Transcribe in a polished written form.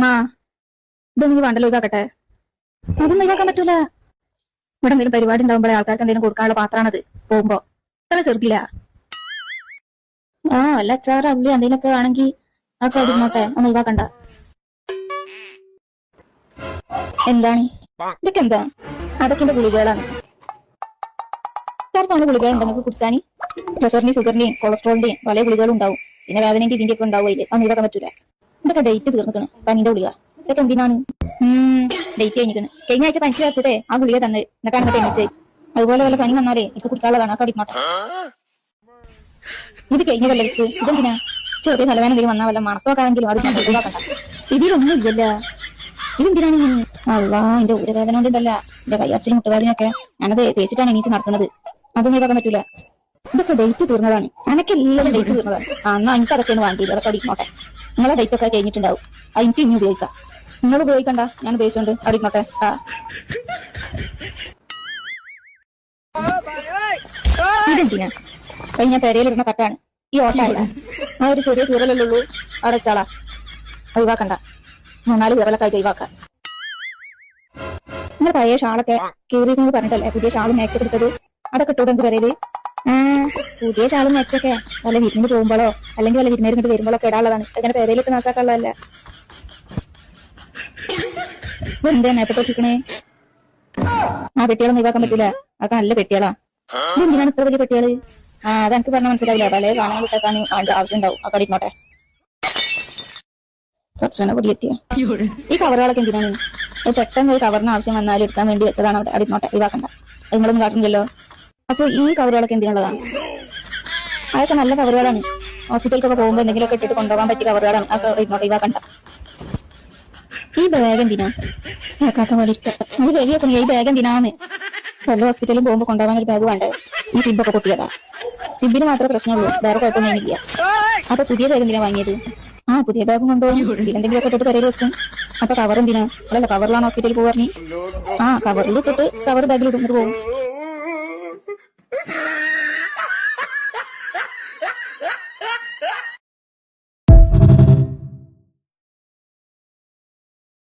മാ ഇതൊന്നും വേണ്ടല്ലോ ഒഴിവാക്കട്ടെ. അതൊന്നും ഒഴിവാക്കാൻ പറ്റൂല. ഇവിടെ എന്തെങ്കിലും പരിപാടി ഉണ്ടാകുമ്പോഴേ ആൾക്കാർക്ക് എന്തെങ്കിലും കൊടുക്കാനുള്ള പാത്രാണത്. പോകുമ്പോ ഇത്ര ചെറുതില്ല. വല്ല അച്ചാറ് അള്ളി എന്തെങ്കിലുമൊക്കെ ആണെങ്കിൽ അതൊക്കെ ഇടിനോട്ടെ, ഒന്ന് ഒഴിവാക്കണ്ട. എന്താണ് ഇതൊക്കെ? എന്താ? അതൊക്കെ എന്റെ ഗുളികകളാണ്. തവണ ഗുളികൾ ഉണ്ടെങ്കിൽ കുടിക്കാനി പ്രഷറിന്റെയും ഷുഗറിന്റെയും കൊളസ്ട്രോളിന്റെയും പല ഗുളികളും ഉണ്ടാവും. പിന്നെ വേദനന്റെ ഇതിന്റെ ഒക്കെ ഉണ്ടാവും. അതിൽ അതൊന്നും ഒഴിവാക്കാൻ പറ്റൂല. ഇതൊക്കെ ഡേറ്റ് തീർന്നിക്കണ്. പനിന്റെ ഗുളിക ഇതൊക്കെ എന്തിനാണ്? ഡേറ്റ് കഴിഞ്ഞിരിക്കണ്. കഴിഞ്ഞ ആഴ്ച പനിച്ച് വെച്ചിട്ടേ ആ ഗുളിക തന്നെ എന്നിട്ടാണ് എന്നിട്ട് എണ്ണിച്ചത്. അതുപോലെ വല്ല പനി വന്നാലേ ഇത് കുടിക്കാനുള്ളതാണ്. അപ്പൊ അടിക്കോട്ടെ. ഇത് കഴിഞ്ഞതല്ലേ വെച്ച് ഇതെന്തിനാ? ചെറിയ തലവേന എന്തെങ്കിലും വന്നാൽ വല്ല മണത്തോക്കാണെങ്കിലും അത് ഒഴിവാക്കണ്ട. ഇതിലൊന്നും ഇല്ലല്ല. ഇതെന്തിനാണ് ഇങ്ങനെ? അള്ളാ, എന്റെ ഊരവേദന കൊണ്ടുണ്ടല്ല, എന്റെ കയ്യാച്ചിലും മുട്ടുവേദനയൊക്കെ ഞാനത് തേച്ചിട്ടാണ് എണീച്ച് നടക്കുന്നത്. അതൊന്നും ഒഴിവാക്കാൻ പറ്റൂല. ഇതൊക്കെ ഡേറ്റ് തീർന്നതാണ്. അനക്കെല്ലാം ഡേറ്റ് തീർന്നതാണ്. എന്നാ എനിക്ക് അതൊക്കെയാണ് വേണ്ടിയത്. അതൊക്കെ അടിക്കോട്ടെ. നിങ്ങളെ ഡേറ്റ് ഒക്കെ കഴിഞ്ഞിട്ടുണ്ടാവും. എനിക്ക് ഇനി ഉപയോഗിക്കാം. നിങ്ങൾ ഉപയോഗിക്കണ്ട, ഞാൻ ഉപയോഗിച്ചോണ്ട് അടിക്കോട്ടെ. ഇതെന്തിനാ? കഴിഞ്ഞ പെരയിലിടുന്ന കട്ടാണ്. ഈ ഓട്ടല്ല. ആ ഒരു ചെറിയ കീറലല്ലുള്ളൂ. അവിടെ വെച്ചാളാ. ഒഴിവാക്കണ്ട. 3-4 കീറലൊക്കെ ആയിട്ട് ഒഴിവാക്കാം. നിങ്ങൾ പഴയ ഷാളൊക്കെ കീറിയെന്ന് പറഞ്ഞിട്ടല്ലേ പുതിയ ഷാളും മാക്സ് ഒക്കെ എടുത്തത്? അതൊക്കെ ഇട്ടോടെ എന്ത് പറയത്? പുതിയ ഷാളും മാക്സൊക്കെ വല്ല വിരുന്നിന് പോകുമ്പോഴോ അല്ലെങ്കിൽ വല്ല വിരുന്നേരം കൊണ്ട് വരുമ്പോഴൊക്കെ ഇടാനുള്ളതാണ്. അങ്ങനെ പെരയിലിട്ട് നാസാക്കാനുള്ളതല്ല. ഇതെന്താ നേരത്തെ തൊട്ടിക്കണേ? ആ പെട്ടികളൊന്നും ഒഴിവാക്കാൻ പറ്റൂല. അതൊക്കെ നല്ല പെട്ടികളാ. ഇതെന്തിനാണ് ഇത്ര വലിയ പെട്ടികള്? അതെനിക്ക് പറഞ്ഞാൽ മനസ്സിലാവില്ല. പല കാണാൻ വിട്ടേക്കാനും ആവശ്യം ഉണ്ടാവും. ആ കടിക്കോട്ടെ. കുറച്ചാണ് പൊടിയെത്തിയ ഈ കവറുകളൊക്കെ എന്തിനാണ്? പെട്ടെന്ന് ഒരു കവറിന് ആവശ്യം വന്നാലും എടുക്കാൻ വേണ്ടി വെച്ചതാണ്. അവിടെ അടിക്കോട്ടെ. ഒഴിവാക്കണ്ട. നിങ്ങളൊന്നും കാട്ടുന്നില്ലല്ലോ. അപ്പൊ ഈ കവറുകളൊക്കെ എന്തിനുള്ളതാണ്? അതൊക്കെ നല്ല കവറുകളാണ്. ഹോസ്പിറ്റലിലൊക്കെ പോകുമ്പോൾ എന്തെങ്കിലുമൊക്കെ ഇട്ടിട്ട് കൊണ്ടുപോകാൻ പറ്റിയ കവറുകളാണ്. അതൊക്കെ ഇങ്ങോട്ട് ഒഴിവാക്കണ്ട. ഈ ബാഗ് എന്തിനാ? കേൾക്കാത്ത പോലെ ഇഷ്ടപ്പെട്ടു ശരിയൊക്കെ. ഈ ബാഗ് എന്തിനാന്ന്? വല്ല ഹോസ്പിറ്റലിൽ പോകുമ്പോൾ കൊണ്ടുപോകാൻ ഒരു ബാഗ് വേണ്ടേ? ഈ സിബൊക്കെ പൊട്ടിയതാ. സിബിന് മാത്രമേ പ്രശ്നമുള്ളൂ, വേറെ കുഴപ്പമൊന്നും ഇല്ല. അപ്പൊ പുതിയ ബാഗ് എന്തിനാ വാങ്ങിയത്? പുതിയ ബാഗും കൊണ്ടുപോകും. ഇതിലെന്തെങ്കിലുമൊക്കെ ഇട്ടിട്ട് പെരയിൽ വെക്കും. അപ്പൊ കവർ എന്തിനാ? അല്ലല്ല, കവറിലാണ് ഹോസ്പിറ്റലിൽ പോവാ. കവറിൽ ഇട്ടിട്ട് കവർ ബാഗിൽ ഇട്ടിട്ട് പോകും.